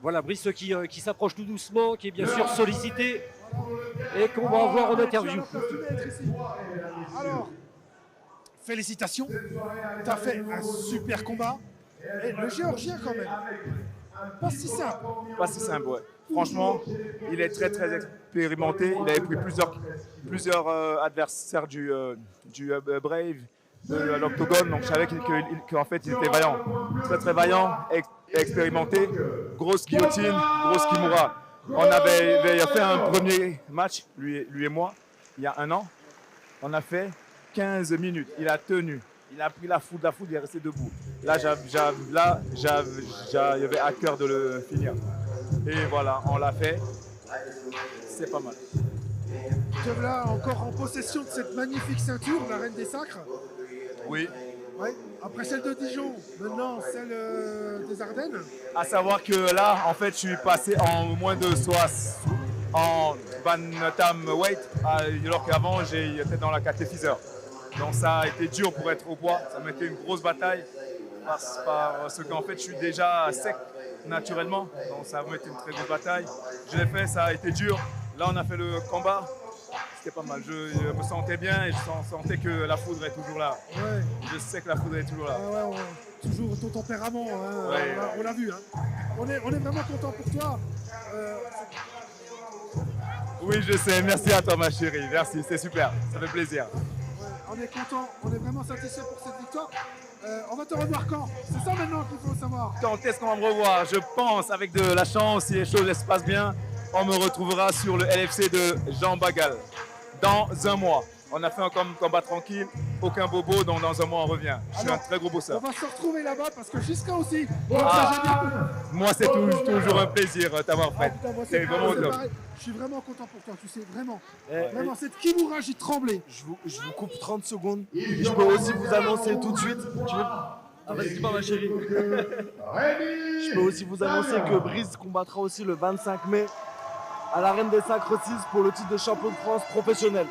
Voilà, Brice qui s'approche tout doucement, qui est bien sûr sollicité et qu'on va voir en interview. Alors, félicitations, tu as fait un super combat. Et le Géorgien quand même, pas si simple. Pas si simple, ouais. Franchement, il est très très expérimenté. Il avait pris plusieurs adversaires du Brave, de l'Octogone, donc je savais qu'en fait il était vaillant. Très très vaillant, expérimenté. Grosse guillotine, grosse kimura. On avait fait un premier match, lui et moi, il y a 1 an. On a fait 15 minutes. Il a tenu. Il a pris la foudre, il est resté debout. Là, j'avais à cœur de le finir. Et voilà, on l'a fait. C'est pas mal. Te voilà encore en possession de cette magnifique ceinture, la Reine des Sacres. Oui. Ouais. Après celle de Dijon, maintenant celle des Ardennes. À savoir que là, en fait, je suis passé en moins de 60 en bantamweight, alors qu'avant, j'étais dans la catéchiseur. Donc ça a été dur pour être au poids, ça m'a été une grosse bataille parce qu'en fait je suis déjà sec naturellement, donc ça m'a été une très grosse bataille. Je l'ai fait, ça a été dur. Là on a fait le combat, c'était pas mal. Je me sentais bien et je sentais que la foudre est toujours là. Ouais. Je sais que la foudre est toujours là. Ah ouais, toujours ton tempérament, hein, ouais. on l'a vu. Hein. On est vraiment content pour toi. Oui, je sais, merci à toi ma chérie, merci, c'est super, ça fait plaisir. On est content, on est vraiment satisfait pour cette victoire. On va te revoir quand? C'est ça maintenant qu'il faut savoir. Quand est-ce qu'on va me revoir? Je pense, avec de la chance, si les choses se passent bien, on me retrouvera sur le LFC de Jean Bagal dans 1 mois. On a fait un combat tranquille, aucun bobo, donc dans 1 mois on revient. Je suis un très gros bosseur. On va se retrouver là-bas parce que Gisca aussi. Moi c'est toujours un plaisir t'avoir fait. C'est vraiment top. Je suis vraiment content pour toi, tu sais, vraiment. Vraiment, cette kimura, j'ai tremblé. Je vous coupe 30 secondes. Je peux aussi vous annoncer tout de suite. Vas-y, dis pas ma chérie. Je peux aussi vous annoncer que Brice combattra aussi le 25 mai à la Reine des Sacres 6 pour le titre de champion de France professionnel.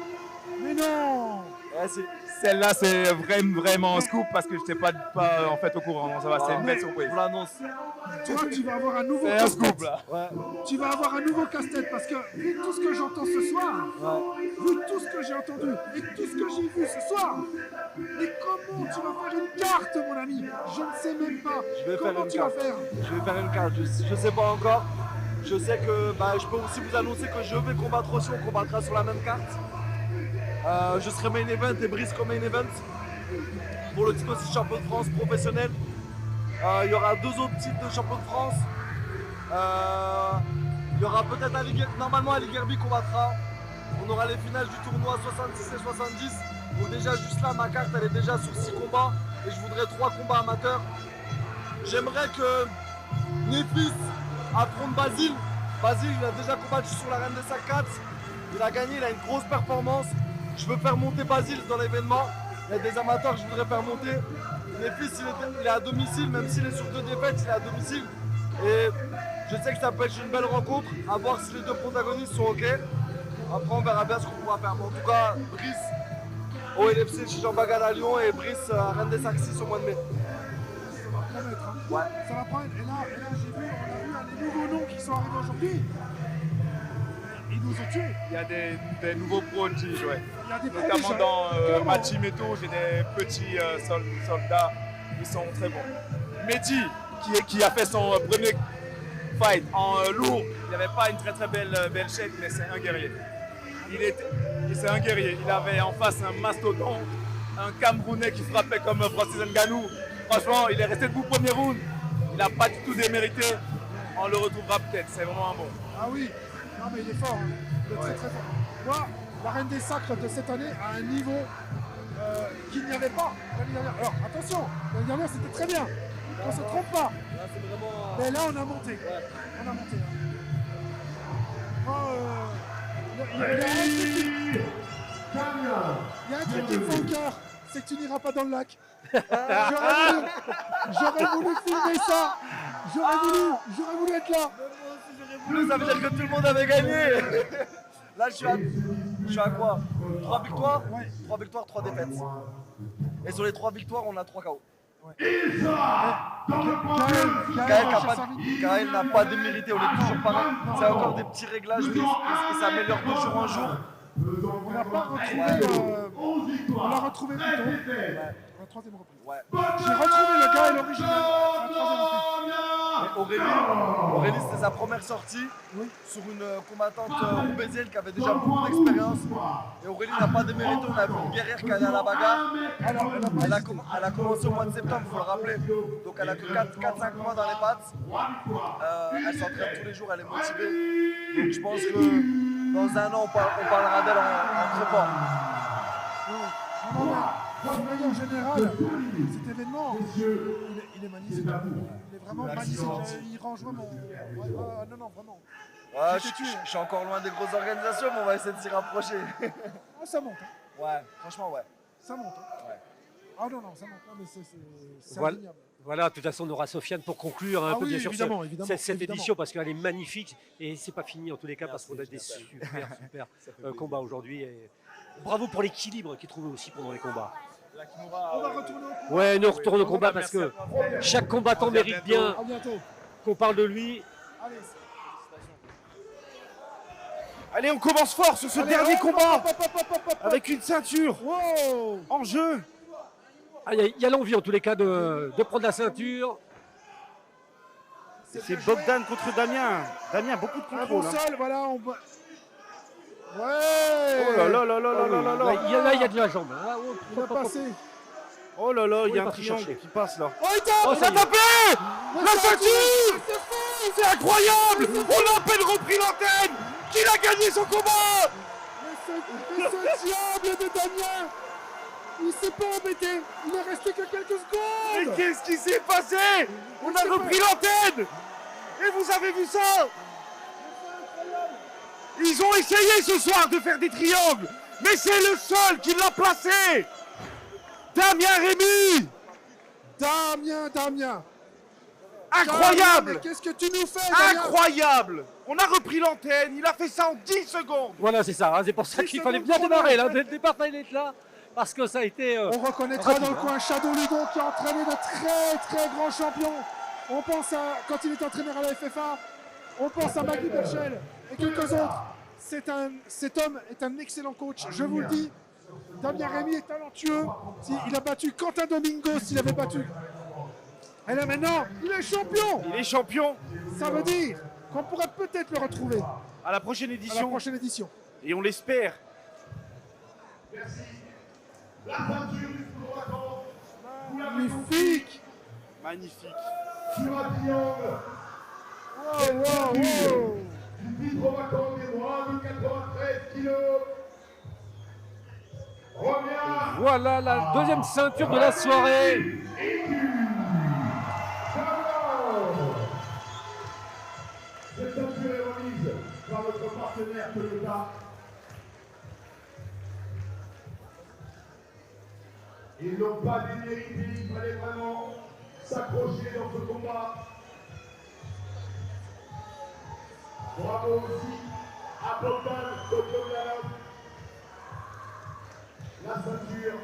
Mais non! Celle-là, c'est vraiment un scoop parce que je n'étais pas en fait au courant. Donc ça va, c'est une belle surprise. Je vous l'annonce. Toi, tu vas avoir un nouveau casse-tête. C'est un scoop là. Ouais. Tu vas avoir un nouveau casse-tête parce que vu tout ce que j'entends ce soir, vu tout ce que j'ai entendu et tout ce que j'ai vu ce soir, mais comment tu vas faire une carte, mon ami? Je ne sais même pas. Comment tu vas faire? Je vais faire une carte. Je ne sais pas encore. Je sais que je peux aussi vous annoncer que je vais combattre aussi. On combattra sur la même carte. Je serai main event et Brice comme main event pour le titre aussi champion de France professionnel. Il y aura 2 autres titres de champion de France. Il y aura peut-être normalement Ali Gerbi combattra. On aura les finales du tournoi 66 et 70. Donc déjà juste là ma carte elle est déjà sur 6 combats et je voudrais 3 combats amateurs. J'aimerais que Néfis affronte Basile. Basile il a déjà combattu sur la Reine des Sacs 4. Il a gagné, il a une grosse performance. Je veux faire monter Basile dans l'événement. Il y a des amateurs que je voudrais faire monter. Néfis, il est à domicile, même s'il est sur 2 défaites, il est à domicile. Et je sais que ça peut être une belle rencontre, à voir si les 2 protagonistes sont OK. Après, on verra bien ce qu'on pourra faire. Mais en tout cas, Brice au LFC chez Jean Bagal à Lyon et Brice à Reine des Sacres 6 au mois de mai. Ça va promettre. Hein. Ouais. Ça va promettre. Et là j'ai vu, on a vu les nouveaux noms qui sont arrivés aujourd'hui. Ils nous ont tués. Il y a des nouveaux prodiges, ouais. Il y a des notamment dans Machimeto, j'ai des petits soldats qui sont très bons. Mehdi, qui a fait son premier fight en lourd, il n'avait pas une très belle shape, mais c'est un guerrier. C'est un guerrier. Il avait en face un mastodonte, un Camerounais qui frappait comme Francis Ngannou. Franchement, il est resté debout premier round. Il n'a pas du tout démérité. On le retrouvera peut-être, c'est vraiment un bon. Ah oui, non mais il est fort, hein. Il est très fort. Moi, la Reine des Sacres de cette année a un niveau qu'il n'y avait pas l'année dernière. Alors attention, l'année dernière c'était très bien, on ne se trompe pas. Là, c'est vraiment, mais là on a monté. Ouais. On a monté. Il y a un truc qui me fait au cœur, c'est que tu n'iras pas dans le lac. J'aurais voulu filmer ça. J'aurais voulu être là. Ça veut dire que tout le monde avait gagné. Là, je suis à quoi? 3 victoires? Ouais. 3 victoires, 3 défaites. Et sur les 3 victoires, on a 3 KO. Gaël n'a pas démérité, on est toujours pareil. C'est encore des petits réglages, mais il s'améliore de jour en jour. On n'a pas retrouvé. On l'a retrouvé plus tôt. La troisième reprise. Ouais. J'ai retrouvé le Gaël original à la troisième reprise. Et Aurélie, c'était sa première sortie sur une combattante roubaisienne qui avait déjà beaucoup d'expérience. Et Aurélie n'a pas démérité, on a vu une guerrière qui allait à la bagarre. Alors, Elle a commencé au mois de septembre, il faut le rappeler. Donc elle a que 4-5 mois dans les pattes. Elle s'entraîne tous les jours, elle est motivée. Donc je pense que dans un an, on parlera d'elle en très fort. De manière générale, cet événement, il est magnifique. Il est vraiment magnifique. Il rejoint mon. Non, non, vraiment. Ouais, je suis encore loin des grosses organisations, mais on va essayer de s'y rapprocher. Ah, ça monte. Hein. Ouais, franchement, ouais. Ça monte. Hein. Ouais. Ah non, non, ça monte. Non, mais c'est Voilà. indéniable. Voilà, de toute façon, on aura Sofiane pour conclure un peu oui, bien sûr évidemment, cette évidemment. édition parce qu'elle est magnifique et c'est pas fini en tous les cas parce qu'on a des super combats aujourd'hui. Et bravo pour l'équilibre qu'il trouvait aussi pendant les combats. On va retourner au combat. Ouais, nous retournons au combat parce que chaque combattant mérite bien À bientôt. qu'on parle de lui. Allez. Allez, on commence fort sur ce dernier combat avec une ceinture Wow. en jeu. Ah, il y a l'envie en tous les cas de prendre la ceinture. C'est Bogdan contre Damien. Damien, beaucoup de Un contrôle. bon hein. sol, voilà. On... Ouais. Oh là là là là là là là là. Là, il y a de la jambe. Hein. Il a passé. Oh là là, il y a Oui, un parce qu'il triangle cherchait. qui passe là. Oh, il tape. Oh, ça y est. La ceinture. C'est incroyable. On a à peine repris l'antenne. Qu'il a gagné son combat. Mais ce diable de Damien, il s'est pas embêté. Il est resté que quelques Mais secondes. qu'est-ce qui s'est passé? On a repris l'antenne. Et vous avez vu ça? Ils ont essayé ce soir de faire des triangles, mais c'est le seul qui l'a placé. Damien Rémy. Damien. Incroyable. Mais qu'est-ce que tu nous fais, Damien? Incroyable. On a repris l'antenne, il a fait ça en 10 secondes. Voilà, c'est ça. Hein. C'est pour ça qu'il fallait bien secondes démarrer. Là. chrono. Dès le départ, il fallait être là parce que ça a été. On reconnaîtra rapide, dans le coin Shadow Ludo qui a entraîné de très grands champions. On pense à, quand il est entraîneur à la FFA, on pense à Maggie Berchel et quelques autres. Cet homme est un excellent coach, je vous le dis. Damien Rémy est talentueux. Il a battu Quentin Domingos, il avait battu. Et là maintenant, il est champion. Il est champion Ça veut dire qu'on pourrait peut-être le retrouver à la prochaine à la édition. prochaine édition. Et on l'espère. Magnifique. Magnifique. Wow, wow, wow. Voilà la deuxième ceinture de la soirée. Cette ceinture est remise par notre partenaire Toyota. Ils n'ont pas démérité, il fallait vraiment s'accrocher dans ce combat. Bravo aussi à Bogdan Bogdanov. La ceinture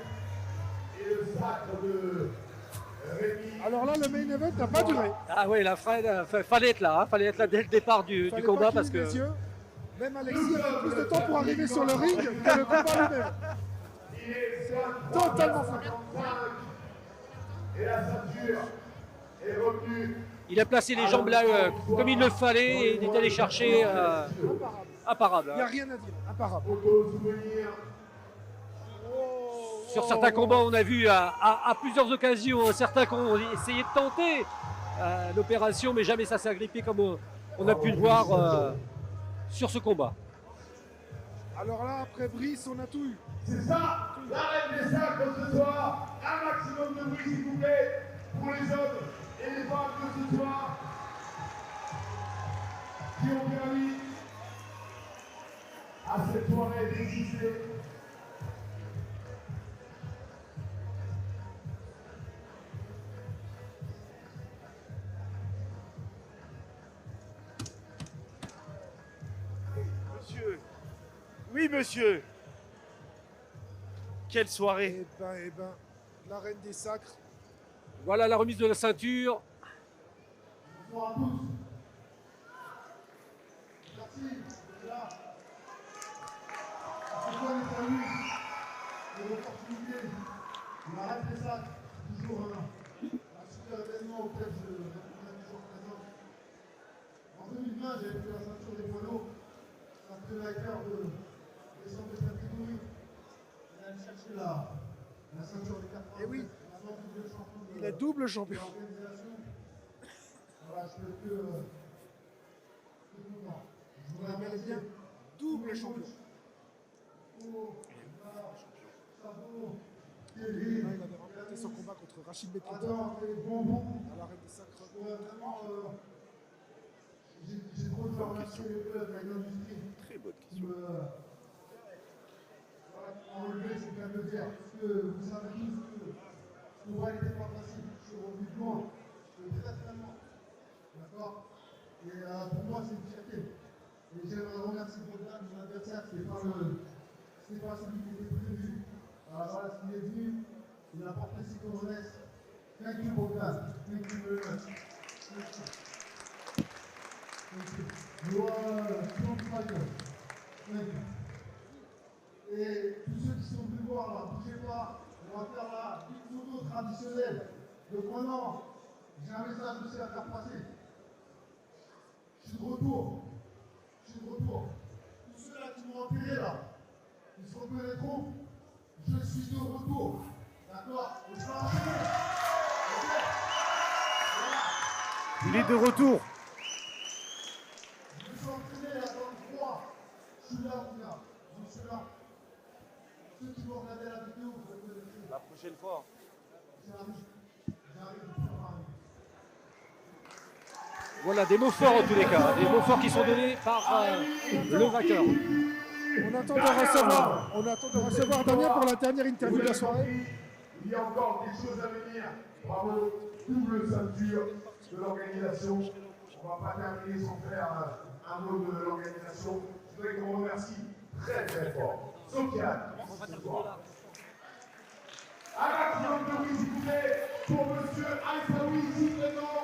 et le sacre de Rémi. Alors là, le main event n'a pas duré. Ah oui, la Fred, fallait être là. Hein. Fallait être là dès le départ du Fallait combat pas parce cligner que. les yeux. Même Alexis a plus de temps pour arriver sur le ring que le combat lui-même. C'est totalement fou. Et la ceinture est revenue. Il a placé les jambes là comme il le fallait et il est allé chercher imparable. Il n'y a Hein. rien à dire, imparable. Photo souvenir. Sur certains combats, on a vu à plusieurs occasions certains qui ont essayé de tenter l'opération, mais jamais ça s'est agrippé comme on a pu le voir sur ce combat. Alors là, après Brice, on a tout eu. C'est ça, la reine des sacres ce soir. Un maximum de bruit s'il vous plaît pour les hommes et les femmes de ce soir qui ont permis à cette soirée d'exister. Monsieur, monsieur. Quelle soirée. Eh ben, la reine des sacres. Voilà la remise de la ceinture. Bonsoir à tous. Merci d'être là. C'est quoi les saluts, les opportunités, la reine des sacs, toujours un super événement auquel je répondrai toujours présent. En 2020, j'ai pris la ceinture des poids lourds. Ça me fait à cœur de descendre de catégorie et d'aller chercher la ceinture des 80. Eh oui. Maintenant, double champion de Il est double champion. l'organisation. Voilà, je peux que content. Je voudrais remercier Double champion. Il Il avait remporté son combat contre Rachid Betkout Adam, les bonbons. à la reine des sacres. Vraiment, j'ai trop de remercier les clubs, l'industrie. Très bonne Qui question. m'ont relevé, c'est bien de le dire. Parce que vous savez tous que ce combat n'était pas facile. Je suis revenu de loin. Je suis très très loin. D'accord. Et pour moi, c'est une fierté. Et j'aimerais remercier Bogdan, mon adversaire, ce n'est pas celui qui était prévu. Voilà ce qu'il est venu. Il a porté ses cojones. Thank you, Bogdan. Thank you very much. Thank you. Thank you. You are a strong fighter. Thank you. Et tous ceux qui sont venus voir là, bougez pas. On va faire là une photo traditionnelle. Donc maintenant, j'ai un message aussi à faire passer. Je suis de retour. Je suis de retour. Tous ceux-là qui m'ont enterré là, ils se reconnaîtront. Je suis de retour. D'accord. On se va enchaîner. Ok. Voilà. Il est de retour. Je me suis entraîné là dans le froid. Je suis là, mon gars. Je suis là. Ceux qui vont regarder la vidéo, vous reconnaîtrez. La prochaine fois. J'arrive. J'arrive. Voilà, des mots forts en tous les cas. Des mots forts qui sont donnés par le vainqueur. On attend de recevoir Damien pour la dernière interview de la soirée. Il y a encore des choses à venir. Bravo, double ceinture de l'organisation. On ne va pas terminer sans faire un mot de l'organisation. Je voudrais qu'on remercie très très fort Sofiane ce soir. Un maximum de bruit s'il vous plaît pour monsieur Aïssaoui ici présent,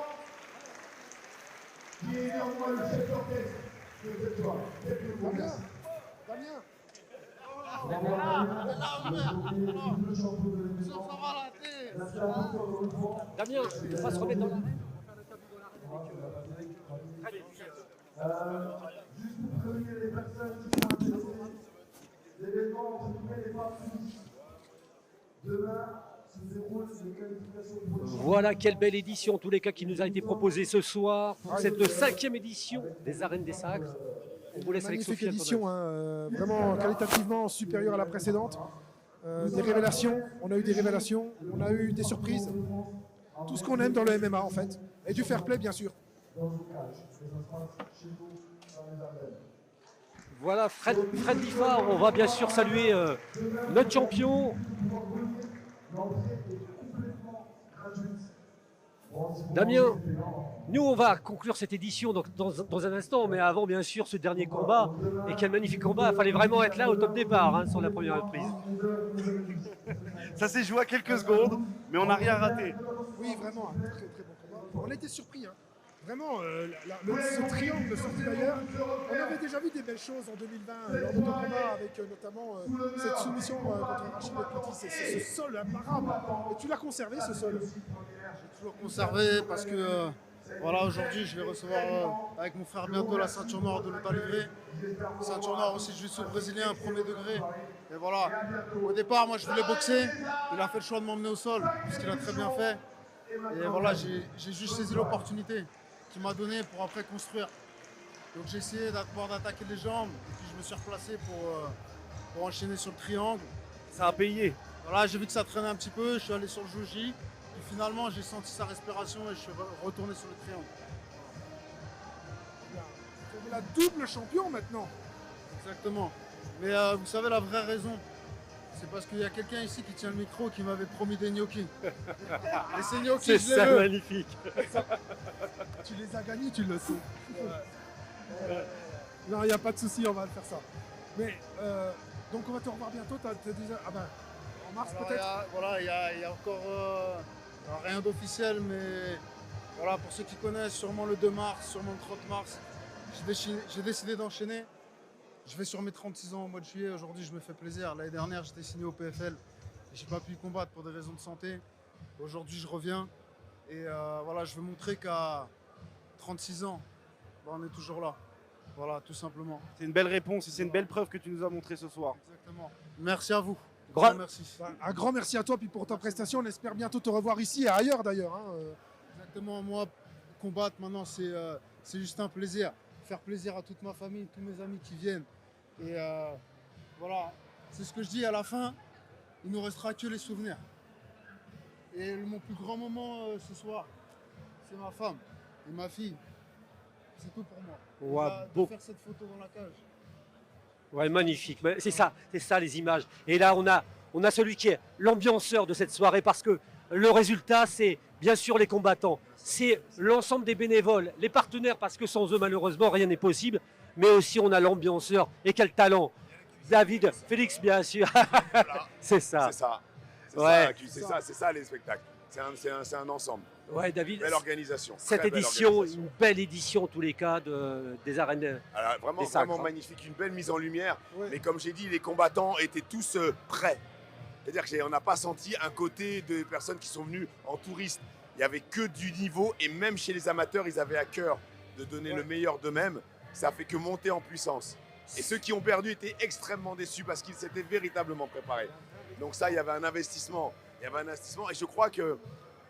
qui est néanmoins le chef d'orchestre de cette soirée. Damien. Damien, il va se remettre dans l'arène. Juste pour prévenir les personnes qui sont intéressées, l'événement entre guillemets n'est pas fini. Demain se déroule les qualifications pour le championnat. Voilà, quelle belle édition, en tous les cas, qui nous a été proposée ce soir pour cette 5e édition des Arènes des Sacres. On vous laisse avec Magnifique Sophie. édition, vraiment qualitativement supérieure à la précédente. Des révélations, on a eu des révélations, on a eu des surprises. Tout ce qu'on aime dans le MMA en fait. Et du fair play bien sûr. Voilà, Fred Biffard, on va bien sûr saluer notre champion. Damien, nous on va conclure cette édition dans un instant, mais avant bien sûr ce dernier combat. Et quel magnifique combat, il fallait vraiment être là au top départ sur la première reprise. Ça s'est joué à quelques secondes, mais on n'a rien raté. Oui, vraiment, un très très bon combat. On a été surpris. Vraiment, ce triangle sorti d'ailleurs, on avait déjà vu des belles choses en 2020 lors de ton combat avec notamment cette soumission contre Rachid Betkout, c'est ce sol imparable. Et tu l'as conservé ce sol. J'ai toujours conservé parce que voilà, aujourd'hui je vais recevoir avec mon frère bientôt la ceinture noire de l'État livré. Ceinture noire aussi de jiu-jitsu brésilien, premier degré. Et voilà, au départ moi je voulais boxer, il a fait le choix de m'emmener au sol, ce qu'il a très bien fait. Et voilà, j'ai juste saisi l'opportunité qu'il m'a donnée pour après construire. Donc j'ai essayé d'abord d'attaquer les jambes, et puis je me suis replacé pour enchaîner sur le triangle. Ça a payé. Voilà, j'ai vu que ça traînait un petit peu, je suis allé sur le Joji, puis finalement j'ai senti sa respiration et je suis retourné sur le triangle. Tu es la double champion maintenant. Exactement. Mais vous savez la vraie raison, c'est parce qu'il y a quelqu'un ici qui tient le micro qui m'avait promis des gnocchis. Et ces gnocchis, C'est je les ça, veux. magnifique. Tu les as gagnés, tu le sais. Non, il n'y a pas de souci, on va faire ça. Mais donc on va te revoir bientôt. T'as dit ah ben en mars Alors, peut-être. il y a encore rien d'officiel, mais voilà, pour ceux qui connaissent, sûrement le 2 mars, sûrement le 30 mars, j'ai décidé d'enchaîner. Je vais sur mes 36 ans au mois de juillet. Aujourd'hui, je me fais plaisir. L'année dernière, j'étais signé au PFL. J'ai pas pu combattre pour des raisons de santé. Aujourd'hui, je reviens. Et voilà, je veux montrer qu'à 36 ans, bah, on est toujours là. Voilà, tout simplement. C'est une belle réponse et c'est une belle preuve que tu nous as montré ce soir. Exactement. Merci à vous. Grand- merci. Un grand merci à toi puis pour ta prestation. On espère bientôt te revoir ici et ailleurs d'ailleurs. Hein. Exactement. Moi, combattre maintenant, c'est juste un plaisir. Faire plaisir à toute ma famille, tous mes amis qui viennent. Et voilà, c'est ce que je dis à la fin. Il nous restera que les souvenirs. Et mon plus grand moment ce soir, c'est ma femme et ma fille. C'est tout pour moi. Ouais, De beau. faire cette photo dans la cage. Ouais, magnifique. C'est ça les images. Et là, on a celui qui est l'ambianceur de cette soirée parce que le résultat, c'est bien sûr les combattants, c'est l'ensemble des bénévoles, les partenaires, parce que sans eux, malheureusement, rien n'est possible. Mais aussi, on a l'ambianceur. Et quel talent! David, Félix, bien sûr. C'est ça. C'est ça. Ouais. C'est ça les spectacles. C'est un ensemble. Ouais, David. Belle organisation. Cette très belle édition, organisation. une belle édition en tous les cas des arènes. Alors, vraiment, des sacres, vraiment hein. magnifique, une belle mise en lumière. Ouais. Mais comme j'ai dit, les combattants étaient tous prêts. C'est-à-dire qu'on n'a pas senti un côté de personnes qui sont venues en touriste. Il n'y avait que du niveau et même chez les amateurs, ils avaient à cœur de donner le meilleur d'eux-mêmes. Ça a fait que monter en puissance. Et ceux qui ont perdu étaient extrêmement déçus parce qu'ils s'étaient véritablement préparés. Donc ça, il y avait un investissement. Il y avait un investissement et je crois que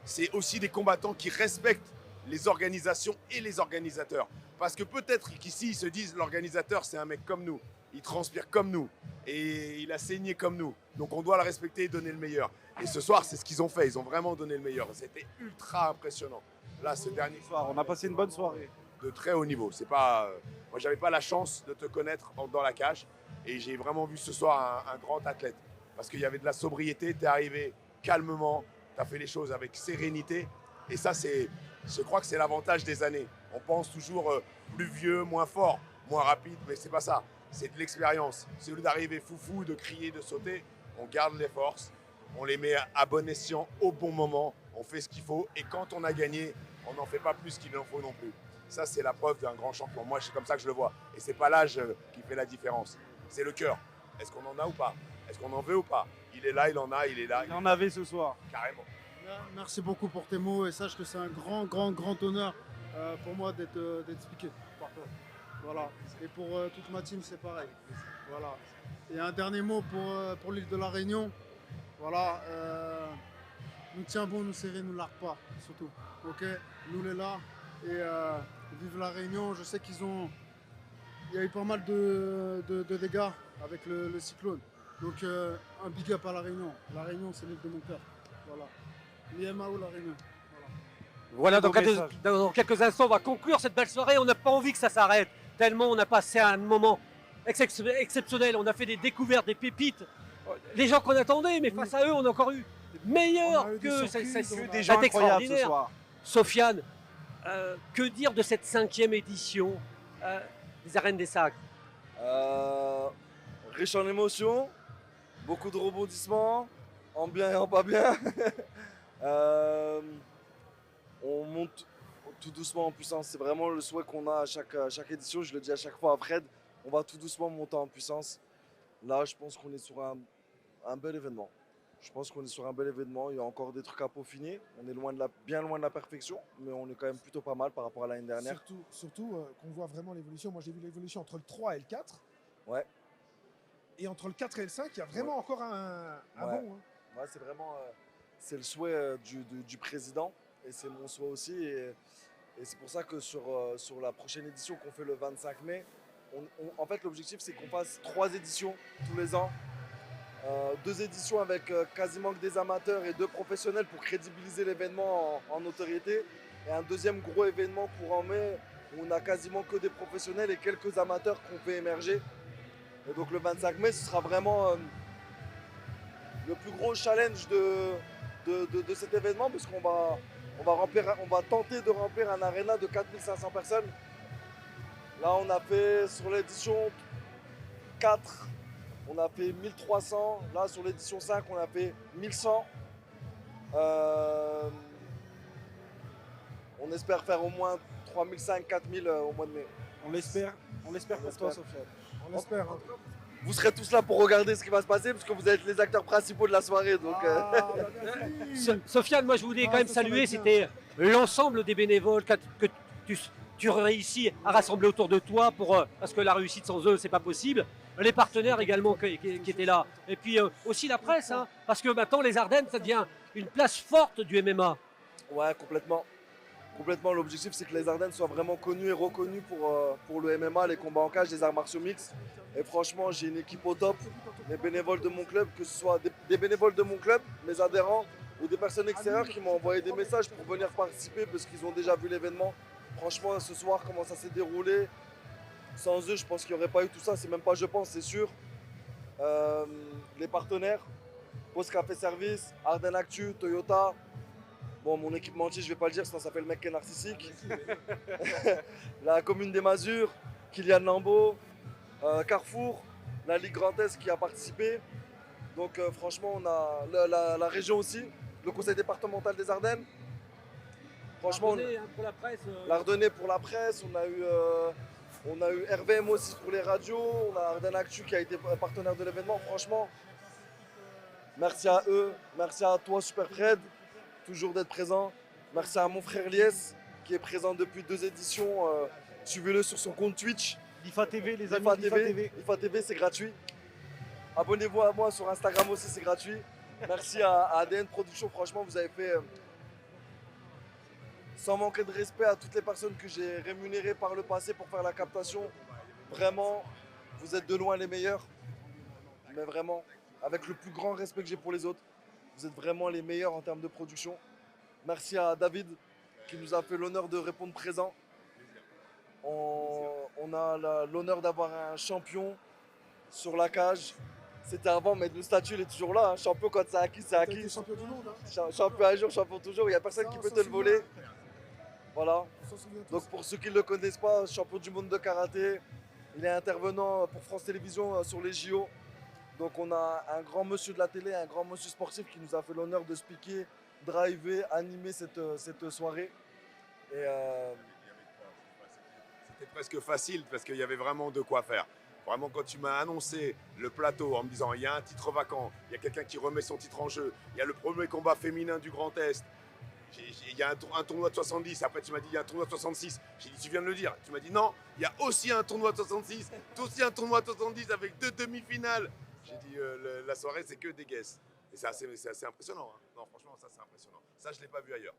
c'est aussi des combattants qui respectent les organisations et les organisateurs. Parce que peut-être qu'ici, ils se disent l'organisateur, c'est un mec comme nous. Il transpire comme nous. Et il a saigné comme nous. Donc on doit le respecter et donner le meilleur. Et ce soir, c'est ce qu'ils ont fait. Ils ont vraiment donné le meilleur. C'était ultra impressionnant. Là, ce dernier soir, on a passé une bonne soirée. de très haut niveau. C'est pas, moi, j'avais pas la chance de te connaître dans la cage. Et j'ai vraiment vu ce soir un grand athlète. Parce qu'il y avait de la sobriété. Tu es arrivé calmement. Tu as fait les choses avec sérénité. Et ça, je crois que c'est l'avantage des années. On pense toujours plus vieux, moins fort, moins rapide, mais c'est pas ça. C'est de l'expérience. C'est au lieu d'arriver foufou, de crier, de sauter, on garde les forces, on les met à bon escient au bon moment, on fait ce qu'il faut. Et quand on a gagné, on n'en fait pas plus qu'il en faut non plus. Ça, c'est la preuve d'un grand champion. Moi, c'est comme ça que je le vois. Et c'est pas l'âge qui fait la différence. C'est le cœur. Est-ce qu'on en a ou pas? Est-ce qu'on en veut ou pas? Il est là, il en a, il est là. Il en avait ce soir. Carrément. Merci beaucoup pour tes mots et sache que c'est un grand honneur pour moi d'être piqué par toi. Voilà. Et pour toute ma team, c'est pareil. Voilà. Et un dernier mot pour l'île de la Réunion. Voilà. Nous tiens bon, nous serrer, nous largue pas, surtout. Ok. Nous les là et vive la Réunion. Je sais il y a eu pas mal de dégâts avec le cyclone. Donc un big up à la Réunion. La Réunion, c'est l'île de mon cœur. Voilà. L'IMAO, la Réunion. Voilà, Beau message. dans quelques instants, on va conclure cette belle soirée. On n'a pas envie que ça s'arrête, tellement on a passé un moment exceptionnel. On a fait des découvertes, des pépites. Les gens qu'on attendait, mais face à eux, on a encore eu meilleur On a eu des que surprises, c'est on a- Des gens incroyables ce extraordinaire. soir. Sofiane, que dire de cette 5e édition des Arènes des Sacres? Riche en émotions, beaucoup de rebondissements, en bien et en pas bien. On monte tout doucement en puissance. C'est vraiment le souhait qu'on a à chaque édition. Je le dis à chaque fois à Fred, on va tout doucement monter en puissance. Là, je pense qu'on est sur un bel événement. Je pense qu'on est sur un bel événement. Il y a encore des trucs à peaufiner. On est bien loin de la perfection, mais on est quand même plutôt pas mal par rapport à l'année dernière. Surtout qu'on voit vraiment l'évolution. Moi, j'ai vu l'évolution entre le 3 et le 4. Ouais. Et entre le 4 et le 5, il y a vraiment encore un Ouais. bon. Hein. Ouais, c'est vraiment c'est le souhait du président et c'est mon souhait aussi. Et c'est pour ça que sur la prochaine édition qu'on fait le 25 mai, en fait, l'objectif, c'est qu'on fasse 3 éditions tous les ans. 2 éditions avec quasiment que des amateurs et 2 professionnels pour crédibiliser l'événement en notoriété. Et un deuxième gros événement courant mai où on a quasiment que des professionnels et quelques amateurs qu'on fait émerger. Et donc le 25 mai, ce sera vraiment le plus gros challenge de cet événement parce qu'on va tenter de remplir un aréna de 4500 personnes. Là, on a fait sur l'édition 4, on a fait 1300. Là, sur l'édition 5, on a fait 1100. On espère faire au moins 3500, 4000 au mois de mai. On l'espère pour toi, Sofiane. On l'espère. Hein. Vous serez tous là pour regarder ce qui va se passer parce que vous êtes les acteurs principaux de la soirée. Donc, Sofiane, moi je voulais quand même saluer, c'était l'ensemble des bénévoles que tu réussis à rassembler autour de toi parce que la réussite sans eux, c'est pas possible. Les partenaires également qui étaient là. Et puis aussi la presse, hein, parce que maintenant les Ardennes, ça devient une place forte du MMA. Ouais, complètement. Complètement, l'objectif c'est que les Ardennes soient vraiment connues et reconnues pour le MMA, les combats en cage, les arts martiaux mixtes. Et franchement, j'ai une équipe au top. Les bénévoles de mon club, que ce soit des bénévoles de mon club, mes adhérents ou des personnes extérieures qui m'ont envoyé des messages pour venir participer parce qu'ils ont déjà vu l'événement. Franchement, ce soir, comment ça s'est déroulé. Sans eux, je pense qu'il n'y aurait pas eu tout ça. C'est même pas je pense, c'est sûr. Les partenaires, Pause Café Service, Ardennes Actu, Toyota. Bon, mon équipementier, je vais pas le dire, sinon ça fait le mec qui est narcissique. La commune des Masures, Kylian Lambeau, Carrefour, la Ligue Grand Est qui a participé. Donc franchement, on a la région aussi, le conseil départemental des Ardennes. Franchement, Pour la presse, l'Ardennais pour la presse, on a eu RVM aussi pour les radios, on a Ardennes Actu qui a été partenaire de l'événement. Franchement, merci à eux, merci à toi Super Fred, toujours d'être présent. Merci à mon frère Lies qui est présent depuis 2 éditions. Suivez-le sur son compte Twitch. L'IFA TV, les amis, l'IFA TV. l'IFA TV, c'est gratuit. Abonnez-vous à moi sur Instagram aussi, c'est gratuit. Merci à ADN Productions, franchement, vous avez fait, sans manquer de respect à toutes les personnes que j'ai rémunérées par le passé pour faire la captation. Vraiment, vous êtes de loin les meilleurs. Mais vraiment, avec le plus grand respect que j'ai pour les autres, vous êtes vraiment les meilleurs en termes de production. Merci à David qui nous a fait l'honneur de répondre présent. On a l'honneur d'avoir un champion sur la cage. C'était avant, mais le statut il est toujours là. Hein. Champion, quand c'est acquis, c'est acquis. Champion du monde. Hein. Champion un jour, champion toujours. Il n'y a personne qui peut te le voler. Voilà. Donc pour ceux qui ne le connaissent pas, champion du monde de karaté. Il est intervenant pour France Télévisions sur les JO. Donc on a un grand monsieur de la télé, un grand monsieur sportif qui nous a fait l'honneur de speaker, driver, animer cette soirée. Et c'était presque facile parce qu'il y avait vraiment de quoi faire. Vraiment, quand tu m'as annoncé le plateau en me disant il y a un titre vacant, il y a quelqu'un qui remet son titre en jeu, il y a le premier combat féminin du Grand Est, il y a un tournoi de 70, après tu m'as dit il y a un tournoi de 66, j'ai dit tu viens de le dire, tu m'as dit non, il y a aussi un tournoi de 66, aussi un tournoi de 70 avec 2 demi-finales. J'ai dit la soirée c'est que des guesses. Et c'est assez impressionnant. Hein. Non, franchement, ça c'est impressionnant. Ça, je ne l'ai pas vu ailleurs.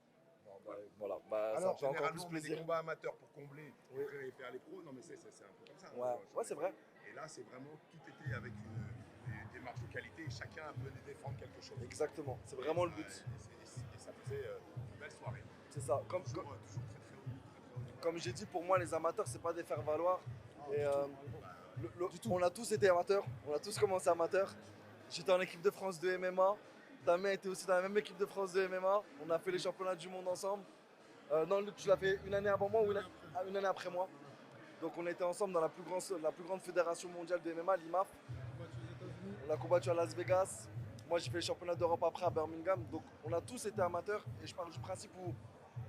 Voilà, Alors, ça fait encore plus des plaisir. combats amateurs pour combler et faire les pros, non mais c'est un peu comme ça. Ouais, c'est vrai. Et là, c'est vraiment, tout était avec une démarche de qualité et chacun venait défendre quelque chose. Exactement, c'est vraiment le but. Et ça faisait une belle soirée. C'est ça. Toujours très haut. Comme j'ai dit, pour moi, les amateurs, c'est pas des faire-valoir. Et on a tous été amateurs, on a tous commencé amateurs. J'étais en équipe de France de MMA. Damien était aussi dans la même équipe de France de MMA. On a fait les championnats du monde ensemble. Non, Luc, tu l'as fait une année avant moi ou une année après moi. Donc on était ensemble dans la plus grande fédération mondiale de MMA, l'IMAF. On a combattu à Las Vegas. Moi, j'ai fait les championnats d'Europe après à Birmingham. Donc on a tous été amateurs. Et je parle du principe où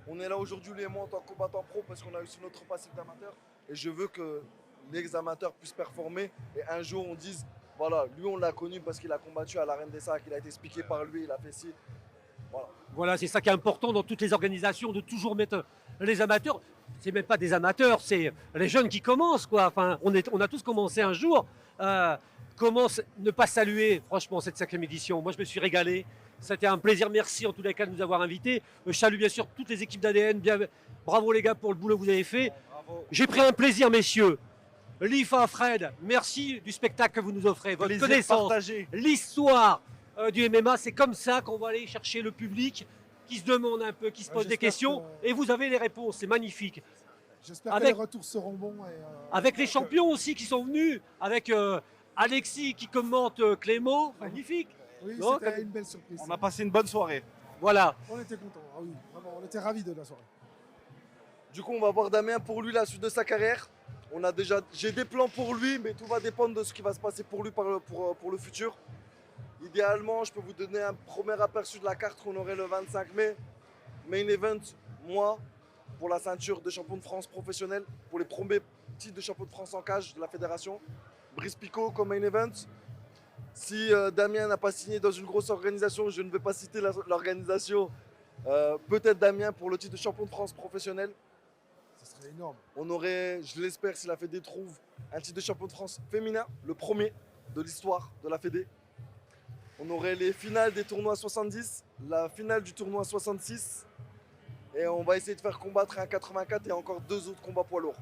on est là aujourd'hui, lui et moi, en tant que combattant pro, parce qu'on a eu notre passif d'amateur. Et je veux que les amateurs puissent performer. Et un jour, on dise, voilà, lui, on l'a connu parce qu'il a combattu à l'Arène des Sacs, il a été expliqué par lui, il a fait ci. Voilà, c'est ça qui est important dans toutes les organisations, de toujours mettre les amateurs. C'est même pas des amateurs, c'est les jeunes qui commencent, quoi. Enfin, on a tous commencé un jour. Comment ne pas saluer, franchement, cette 5e édition? Moi, je me suis régalé. C'était un plaisir. Merci en tous les cas de nous avoir invités. Je salue bien sûr toutes les équipes d'ADN. Bravo les gars pour le boulot que vous avez fait. J'ai pris un plaisir, messieurs. l'IFA, Fred, merci du spectacle que vous nous offrez. Votre connaissance, l'histoire du MMA, c'est comme ça qu'on va aller chercher le public qui se demande un peu, qui se pose des questions. Et vous avez les réponses, c'est magnifique. J'espère que les retours seront bons. Avec les champions aussi qui sont venus, avec Alexis qui commente Clément, magnifique. Oui, donc, c'était une belle surprise. On a passé une bonne soirée. Voilà. On était contents, ah oui, vraiment, on était ravis de la soirée. Du coup, on va voir Damien pour lui la suite de sa carrière. J'ai des plans pour lui, mais tout va dépendre de ce qui va se passer pour lui pour le futur. Idéalement, je peux vous donner un premier aperçu de la carte qu'on aurait le 25 mai. Main event, moi, pour la ceinture de champion de France professionnel, pour les premiers titres de champion de France en cage de la fédération. Brice Picot comme main event. Si Damien n'a pas signé dans une grosse organisation, je ne vais pas citer l'organisation, peut-être Damien pour le titre de champion de France professionnel. Ce serait énorme. On aurait, je l'espère, si la Fédé trouve un titre de champion de France féminin, le premier de l'histoire de la Fédé. On aurait les finales des tournois 70, la finale du tournoi 66. Et on va essayer de faire combattre un 84 et encore 2 autres combats poids lourds.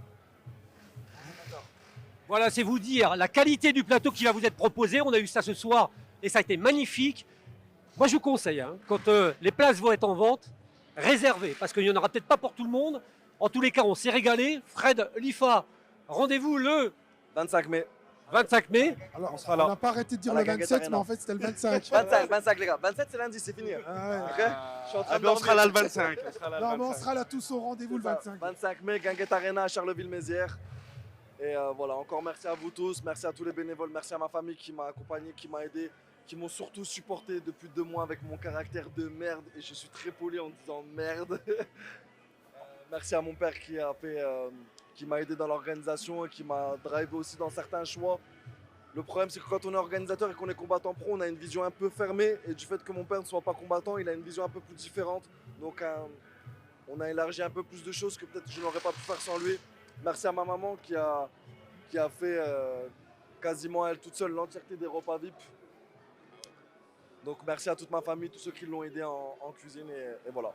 Voilà, c'est vous dire la qualité du plateau qui va vous être proposé. On a eu ça ce soir et ça a été magnifique. Moi, je vous conseille, hein, quand les places vont être en vente, réservez, parce qu'il n'y en aura peut-être pas pour tout le monde. En tous les cas, on s'est régalé. Fred, l'IFA, rendez-vous le 25 mai. 25 mai. Alors, On sera là. n'a pas arrêté de dire À la le Guinguette 27, Arena. mais en fait, c'était le 25. 25 les gars. 27 c'est lundi, c'est fini. Ah ouais. Ok, je suis en train de on dormir. sera là le 25. On sera là le Non, mais on 25. sera là tous au rendez-vous le 25. 25 mai, Guinguette Arena à Charleville-Mézières. Et voilà, encore merci à vous tous, merci à tous les bénévoles, merci à ma famille qui m'a accompagné, qui m'a aidé, qui m'ont surtout supporté depuis 2 mois avec mon caractère de merde. Et je suis très poli en disant merde. Merci à mon père qui m'a aidé dans l'organisation et qui m'a drivé aussi dans certains choix. Le problème, c'est que quand on est organisateur et qu'on est combattant pro, on a une vision un peu fermée. Et du fait que mon père ne soit pas combattant, il a une vision un peu plus différente. Donc, on a élargi un peu plus de choses que peut-être je n'aurais pas pu faire sans lui. Merci à ma maman qui a fait quasiment elle toute seule l'entièreté des repas VIP. Donc, merci à toute ma famille, tous ceux qui l'ont aidé en cuisine. Et voilà.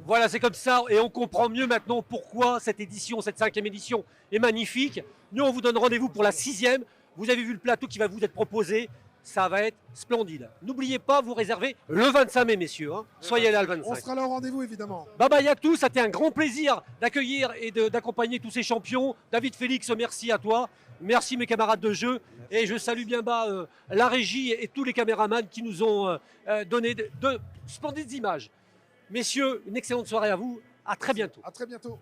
Voilà, c'est comme ça et on comprend mieux maintenant pourquoi cette édition, cette 5e édition est magnifique. Nous, on vous donne rendez-vous pour la 6e. Vous avez vu le plateau qui va vous être proposé. Ça va être splendide. N'oubliez pas, vous réservez le 25 mai, messieurs. Hein. Soyez là le 25. On sera là au rendez-vous, évidemment. Bye bye à tous, ça a été un grand plaisir d'accueillir et d'accompagner tous ces champions. David Félix, merci à toi. Merci mes camarades de jeu. Et je salue bien bas la régie et tous les caméramans qui nous ont donné de splendides images. Messieurs, une excellente soirée à vous. À très bientôt. À très bientôt.